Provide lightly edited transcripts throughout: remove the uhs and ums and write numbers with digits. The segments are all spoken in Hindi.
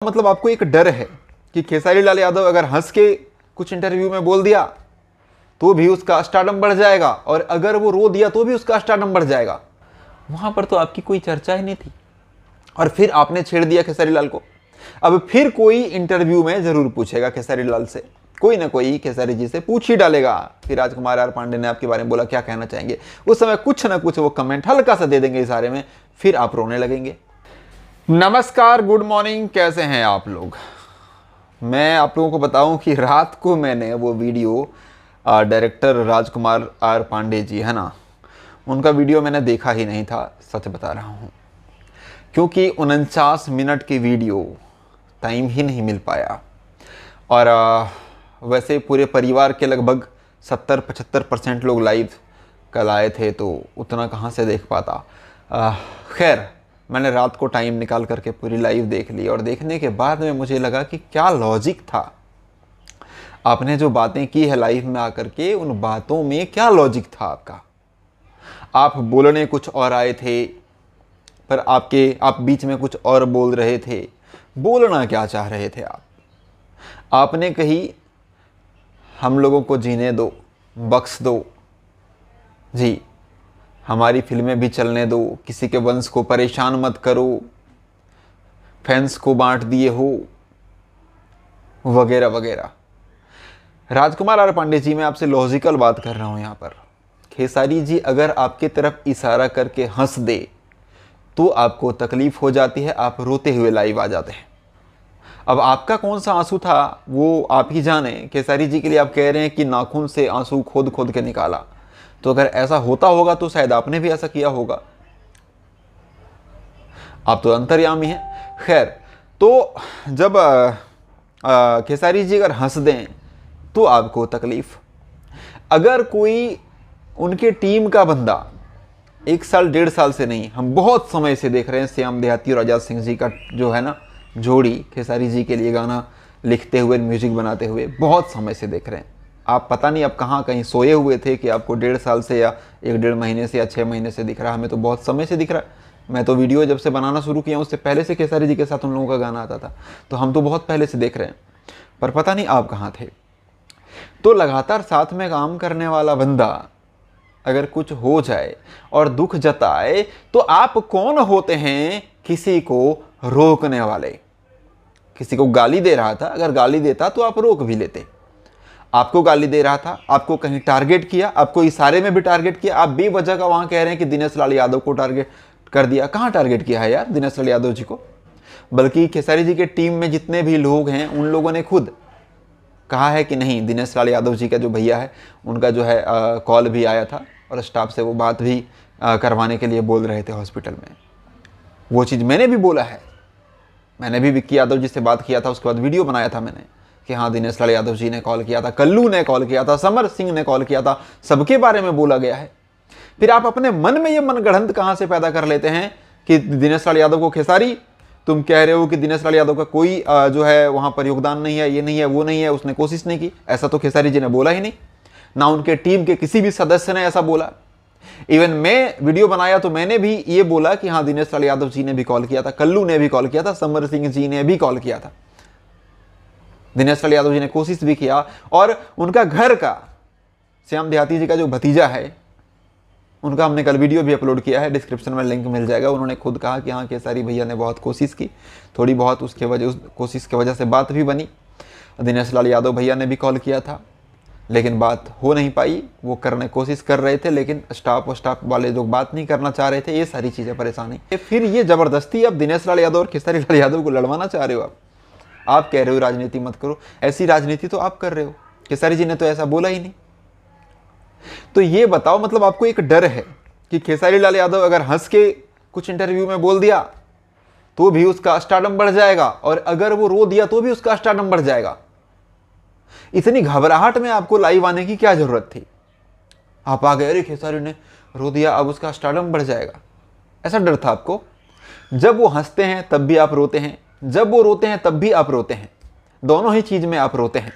मतलब आपको एक डर है कि खेसारी लाल यादव अगर हंस के कुछ इंटरव्यू में बोल दिया तो भी उसका स्टारडम बढ़ जाएगा, और अगर वो रो दिया तो भी उसका स्टारडम बढ़ जाएगा। वहां पर तो आपकी कोई चर्चा ही नहीं थी, और फिर आपने छेड़ दिया खेसारी लाल को। अब फिर कोई इंटरव्यू में जरूर पूछेगा खेसारी लाल से, कोई ना कोई खेसारी जी से पूछ ही डालेगा कि राजकुमार आर पांडे ने आपके बारे में बोला, क्या कहना चाहेंगे। उस समय कुछ ना कुछ वो कमेंट हल्का सा दे देंगे इशारे में, फिर आप रोने लगेंगे। नमस्कार, गुड मॉर्निंग, कैसे हैं आप लोग। मैं आप लोगों को बताऊं कि रात को मैंने वो वीडियो डायरेक्टर राजकुमार आर पांडे जी है ना, उनका वीडियो मैंने देखा ही नहीं था, सच बता रहा हूं, क्योंकि 49 मिनट की वीडियो टाइम ही नहीं मिल पाया। और वैसे पूरे परिवार के लगभग 70-75% लोग लाइव कल आए थे, तो उतना कहाँ से देख पाता। खैर, मैंने रात को टाइम निकाल करके पूरी लाइव देख ली, और देखने के बाद में मुझे लगा कि क्या लॉजिक था। आपने जो बातें की है लाइव में आकर के, उन बातों में क्या लॉजिक था आपका। आप बोलने कुछ और आए थे, पर आप बीच में कुछ और बोल रहे थे। बोलना क्या चाह रहे थे आप। आपने कही हम लोगों को जीने दो, बख्श दो जी, हमारी फिल्में भी चलने दो, किसी के वंश को परेशान मत करो, फैंस को बांट दिए हो, वगैरह वगैरह। राजकुमार आर पांडे जी, मैं आपसे लॉजिकल बात कर रहा हूं यहां पर। खेसारी जी अगर आपके तरफ इशारा करके हंस दे तो आपको तकलीफ हो जाती है, आप रोते हुए लाइव आ जाते हैं। अब आपका कौन सा आंसू था वो आप ही जाने। खेसारी जी के लिए आप कह रहे हैं कि नाखून से आंसू खोद खोद के निकाला, तो अगर ऐसा होता होगा तो शायद आपने भी ऐसा किया होगा। आप तो अंतर्यामी हैं। खैर, तो जब खेसारी जी अगर हंस दें तो आपको तकलीफ। अगर कोई उनके टीम का बंदा 1 साल 1.5 साल से नहीं, हम बहुत समय से देख रहे हैं श्याम देहाती और आजाद सिंह जी का जो है ना जोड़ी, खेसारी जी के लिए गाना लिखते हुए, म्यूजिक बनाते हुए बहुत समय से देख रहे हैं। आप पता नहीं अब कहाँ कहीं सोए हुए थे कि आपको 1.5 साल से या 1-1.5 महीने से या 6 महीने से दिख रहा है। हमें तो बहुत समय से दिख रहा है। मैं तो वीडियो जब से बनाना शुरू किया उससे पहले से खेसारी जी के साथ उन लोगों का गाना आता था, तो हम तो बहुत पहले से देख रहे हैं, पर पता नहीं आप कहाँ थे। तो लगातार साथ में काम करने वाला बंदा अगर कुछ हो जाए और दुख जताए तो आप कौन होते हैं किसी को रोकने वाले। किसी को गाली दे रहा था, अगर गाली देता तो आप रोक भी लेते। आपको गाली दे रहा था, आपको कहीं टारगेट किया, आपको इशारे में भी टारगेट किया, आप बेवजह का वहां कह रहे हैं कि दिनेश लाल यादव को टारगेट कर दिया। कहां टारगेट किया है यार दिनेश लाल यादव जी को। बल्कि खेसारी जी के टीम में जितने भी लोग हैं उन लोगों ने खुद कहा है कि नहीं, दिनेश लाल यादव जी का जो भैया है उनका जो है कॉल भी आया था, और स्टाफ से वो बात भी करवाने के लिए बोल रहे थे हॉस्पिटल में। वो चीज़ मैंने भी बोला है। मैंने भी विक्की यादव जी से बात किया था, उसके बाद वीडियो बनाया था मैंने कि हाँ, दिनेश लाल यादव जी ने कॉल किया था, कल्लू ने कॉल किया था, समर सिंह ने कॉल किया था, सबके बारे में बोला गया है। फिर आप अपने मन में ये मनगढ़ंत कहाँ से पैदा कर लेते हैं कि दिनेश लाल यादव को खेसारी, तुम कह रहे हो कि दिनेश लाल यादव का कोई जो है वहाँ पर योगदान नहीं है, ये नहीं है, वो नहीं है, उसने कोशिश नहीं की। ऐसा तो खेसारी जी ने बोला ही नहीं, ना उनके टीम के किसी भी सदस्य ने ऐसा बोला। इवन मैं वीडियो बनाया तो मैंने भी ये बोला कि हाँ, दिनेश लाल यादव जी ने भी कॉल किया था, कल्लू ने भी कॉल किया था, समर सिंह जी ने भी कॉल किया था, दिनेश लाल यादव जी ने कोशिश भी किया। और उनका घर का, श्याम देहाती जी का जो भतीजा है, उनका हमने कल वीडियो भी अपलोड किया है, डिस्क्रिप्शन में लिंक मिल जाएगा। उन्होंने खुद कहा कि हाँ, खेसारी भैया ने बहुत कोशिश की, थोड़ी बहुत उस कोशिश की वजह से बात भी बनी। दिनेश लाल यादव भैया ने भी कॉल किया था, लेकिन बात हो नहीं पाई। वो करने कोशिश कर रहे थे, लेकिन स्टाफ वाले लोग बात नहीं करना चाह रहे थे। ये सारी चीज़ें परेशानी। फिर ये ज़बरदस्ती अब दिनेश लाल यादव और खेसारी लाल यादव को लड़वाना चाह रहे हो आप कह रहे हो राजनीति मत करो। ऐसी राजनीति तो आप कर रहे हो, खेसारी जी ने तो ऐसा बोला ही नहीं। तो ये बताओ, मतलब आपको एक डर है कि खेसारी लाल यादव अगर हंस के कुछ इंटरव्यू में बोल दिया तो भी उसका स्टारडम बढ़ जाएगा, और अगर वो रो दिया तो भी उसका स्टारडम बढ़ जाएगा। इतनी घबराहट में आपको लाइव आने की क्या जरूरत थी। आप आ गए, अरे खेसारी ने रो दिया, अब उसका स्टारडम बढ़ जाएगा। ऐसा डर था आपको। जब वो हंसते हैं तब भी आप रोते हैं, जब वो रोते हैं तब भी आप रोते हैं, दोनों ही चीज में आप रोते हैं।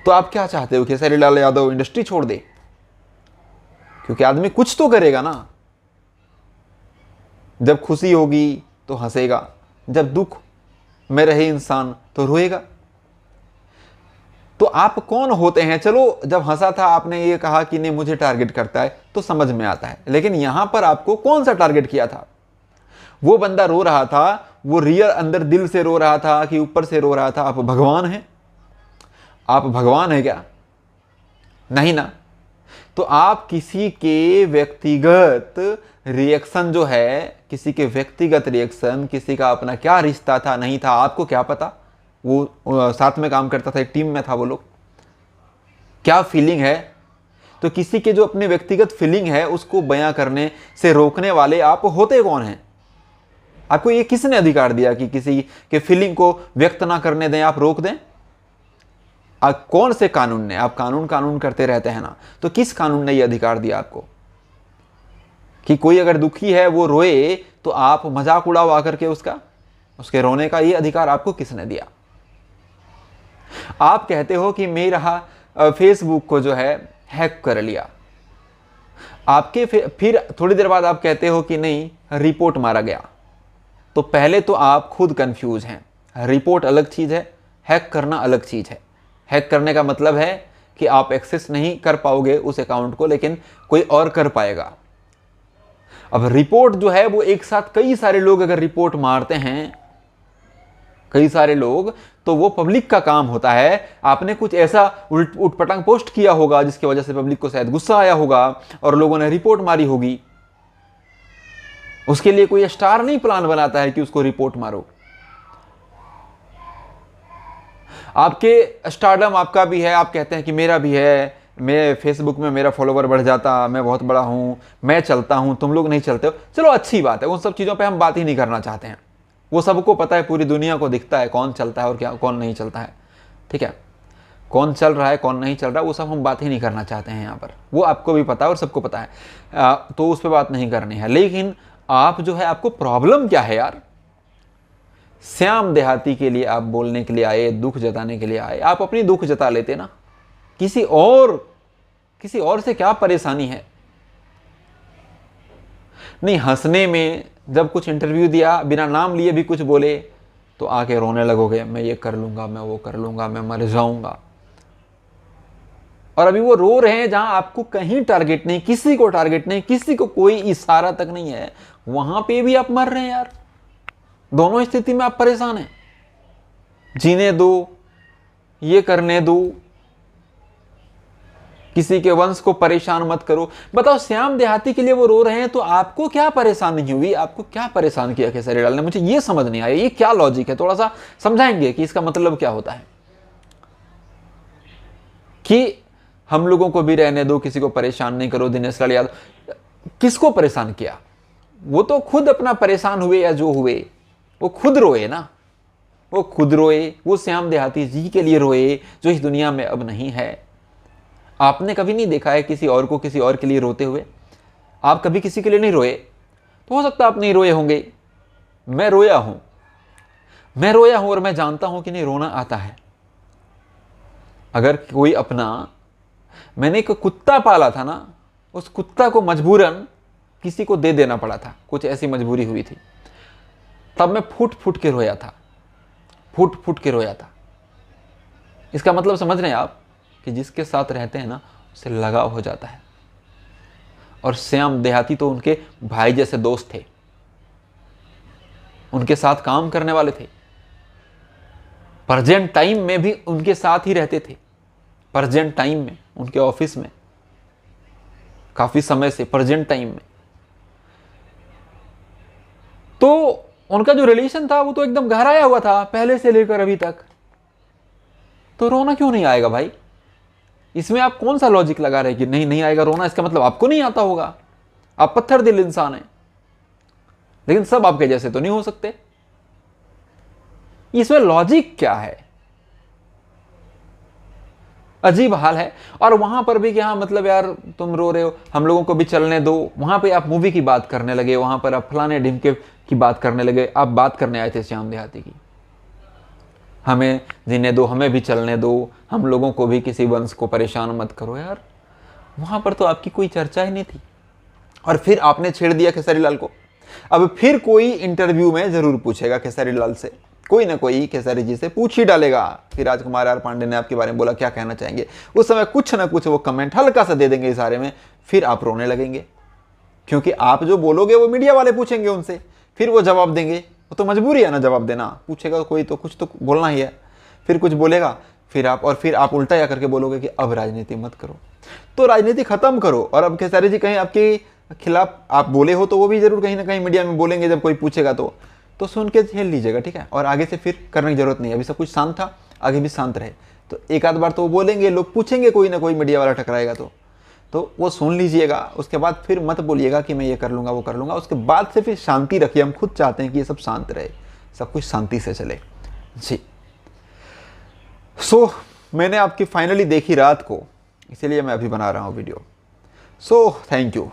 तो आप क्या चाहते हो, खेसारी लाल यादव इंडस्ट्री छोड़ दे? क्योंकि आदमी कुछ तो करेगा ना। जब खुशी होगी तो हंसेगा, जब दुख में रहे इंसान तो रोएगा। तो आप कौन होते हैं? चलो जब हंसा था आपने ये कहा कि नहीं मुझे टारगेट करता है तो समझ में आता है, लेकिन यहां पर आपको कौन सा टारगेट किया था? वो बंदा रो रहा था, वो रियल अंदर दिल से रो रहा था कि ऊपर से रो रहा था? आप भगवान हैं? आप भगवान हैं क्या? नहीं ना। तो आप किसी के व्यक्तिगत रिएक्शन जो है, किसी के व्यक्तिगत रिएक्शन, किसी का अपना क्या रिश्ता था नहीं था, आपको क्या पता? वो साथ में काम करता था, एक टीम में था, वो लोग क्या फीलिंग है? तो किसी के जो अपने व्यक्तिगत फीलिंग है उसको बयां करने से रोकने वाले आप होते कौन हैं? आपको ये किसने अधिकार दिया कि किसी के फीलिंग को व्यक्त ना करने दें, आप रोक दें? कौन से कानून ने? आप कानून कानून करते रहते हैं ना, तो किस कानून ने ये अधिकार दिया आपको कि कोई अगर दुखी है वो रोए तो आप मजाक उड़ाओ आकर के उसके रोने का? ये अधिकार आपको किसने दिया? आप कहते हो कि मेरा फेसबुक को जो है हैक कर लिया, आपके फिर थोड़ी देर बाद आप कहते हो कि नहीं रिपोर्ट मारा गया। तो पहले तो आप खुद कंफ्यूज हैं। रिपोर्ट अलग चीज है, हैक करना अलग चीज है। हैक करने का मतलब है कि आप एक्सेस नहीं कर पाओगे उस अकाउंट को, लेकिन कोई और कर पाएगा। अब रिपोर्ट जो है वो एक साथ कई सारे लोग अगर रिपोर्ट मारते हैं, कई सारे लोग, तो वो पब्लिक का काम होता है। आपने कुछ ऐसा उटपटांग पोस्ट किया होगा जिसकी वजह से पब्लिक को शायद गुस्सा आया होगा और लोगों ने रिपोर्ट मारी होगी। उसके लिए कोई स्टार नहीं प्लान बनाता है कि उसको रिपोर्ट मारो। आपके स्टारडम आपका भी है, आप कहते हैं कि मेरा भी है, मैं फेसबुक में मेरा फॉलोवर बढ़ जाता, मैं बहुत बड़ा हूं, मैं चलता हूं, तुम लोग नहीं चलते हो। चलो अच्छी बात है, उन सब चीज़ों पे हम बात ही नहीं करना चाहते हैं। वो सबको पता है, पूरी दुनिया को दिखता है कौन चलता है और क्या कौन नहीं चलता है। ठीक है, कौन चल रहा है कौन नहीं चल रहा है वो सब हम बात ही नहीं करना चाहते हैं यहाँ पर। वो आपको भी पता है और सबको पता है, तो उस पर बात नहीं करनी है। लेकिन आप जो है, आपको प्रॉब्लम क्या है यार? श्याम देहाती के लिए आप बोलने के लिए आए, दुख जताने के लिए आए, आप अपनी दुख जता लेते ना। किसी और से क्या परेशानी है? नहीं, हंसने में जब कुछ इंटरव्यू दिया, बिना नाम लिए भी कुछ बोले तो आके रोने लगोगे, मैं ये कर लूंगा, मैं वो कर लूंगा, मैं मर जाऊंगा। और अभी वो रो रहे हैं जहां आपको कहीं टारगेट नहीं, किसी को टारगेट नहीं, किसी को कोई इशारा तक नहीं है, वहां पे भी आप मर रहे हैं यार। दोनों स्थिति में आप परेशान हैं। जीने दो, ये करने दो, किसी के वंश को परेशान मत करो। बताओ, श्याम देहाती के लिए वो रो रहे हैं तो आपको क्या परेशानी हुई? आपको क्या परेशान किया खेसारी लाल ने? मुझे ये समझ नहीं आया, ये क्या लॉजिक है? थोड़ा सा समझाएंगे कि इसका मतलब क्या होता है? कि हम लोगों को भी रहने दो, किसी को परेशान नहीं करो। दिनेश लाल यादव किसको परेशान किया? वो तो खुद अपना परेशान हुए या जो हुए, वो खुद रोए ना, वो खुद रोए। वो श्याम देहाती जी के लिए रोए जो इस दुनिया में अब नहीं है। आपने कभी नहीं देखा है किसी और को किसी और के लिए रोते हुए? आप कभी किसी के लिए नहीं रोए? तो हो सकता है आप नहीं रोए होंगे, मैं रोया हूं और मैं जानता हूं कि नहीं रोना आता है। अगर कोई मैंने एक कुत्ता पाला था ना, उस कुत्ता को मजबूरन किसी को दे देना पड़ा था, कुछ ऐसी मजबूरी हुई थी, तब मैं फूट फूट के रोया था। इसका मतलब समझ रहे हैं आप कि जिसके साथ रहते हैं ना, उससे लगाव हो जाता है। और श्याम देहाती तो उनके भाई जैसे दोस्त थे, उनके साथ काम करने वाले थे, प्रेजेंट टाइम में भी उनके साथ ही रहते थे। प्रेजेंट टाइम में उनके ऑफिस में काफी समय से, प्रेजेंट टाइम में। तो उनका जो रिलेशन था वो तो एकदम गहराया हुआ था पहले से लेकर अभी तक। तो रोना क्यों नहीं आएगा भाई? इसमें आप कौन सा लॉजिक लगा रहे कि नहीं आएगा रोना? इसका मतलब आपको नहीं आता होगा, आप पत्थर दिल इंसान हैं। लेकिन सब आपके जैसे तो नहीं हो सकते। इसमें लॉजिक क्या है? अजीब हाल है। और वहां पर भी कि हाँ मतलब यार तुम रो रहे हो, हम लोगों को भी चलने दो। वहां पे आप मूवी की बात करने लगे, वहां पर आप फलाने ढिमके की बात करने लगे। आप बात करने आए थे श्याम देहाती की, हमें जीने दो, हमें भी चलने दो, हम लोगों को भी किसी वंश को परेशान मत करो। यार वहां पर तो आपकी कोई चर्चा ही नहीं थी, और फिर आपने छेड़ दिया खेसारी लाल को। अब फिर कोई इंटरव्यू में जरूर पूछेगा खेसारी लाल से कोई ना कोई खेसारी जी से पूछ ही डालेगा कि राजकुमार आर पांडे ने आपके बारे में बोला, क्या कहना चाहेंगे। उस समय कुछ ना कुछ वो कमेंट हल्का सा दे देंगे इस बारे में, फिर आप रोने लगेंगे, क्योंकि आप जो बोलोगे वो मीडिया वाले पूछेंगे उनसे, फिर वो जवाब देंगे। वो तो मजबूरी है ना जवाब देना, पूछेगा कोई तो कुछ तो बोलना ही है। फिर कुछ बोलेगा, फिर आप उल्टा या करके बोलोगे कि अब राजनीति मत करो। तो राजनीति खत्म करो। और अब खेसारी जी कहीं आपके खिलाफ आप बोले हो तो वो भी जरूर कहीं ना कहीं मीडिया में बोलेंगे जब कोई पूछेगा तो सुन के झेल लीजिएगा, ठीक है। और आगे से फिर करने की जरूरत नहीं है, अभी सब कुछ शांत था, आगे भी शांत रहे। तो एक आध बार तो वो बोलेंगे, लोग पूछेंगे, कोई ना कोई मीडिया वाला टकराएगा तो वो सुन लीजिएगा। उसके बाद फिर मत बोलिएगा कि मैं ये कर लूँगा वो कर लूँगा। उसके बाद से फिर शांति रखिए। हम खुद चाहते हैं कि ये सब शांत रहे, सब कुछ शांति से चले जी। सो मैंने आपकी फाइनली देखी रात को, इसीलिए मैं अभी बना रहा हूँ वीडियो। So thank you.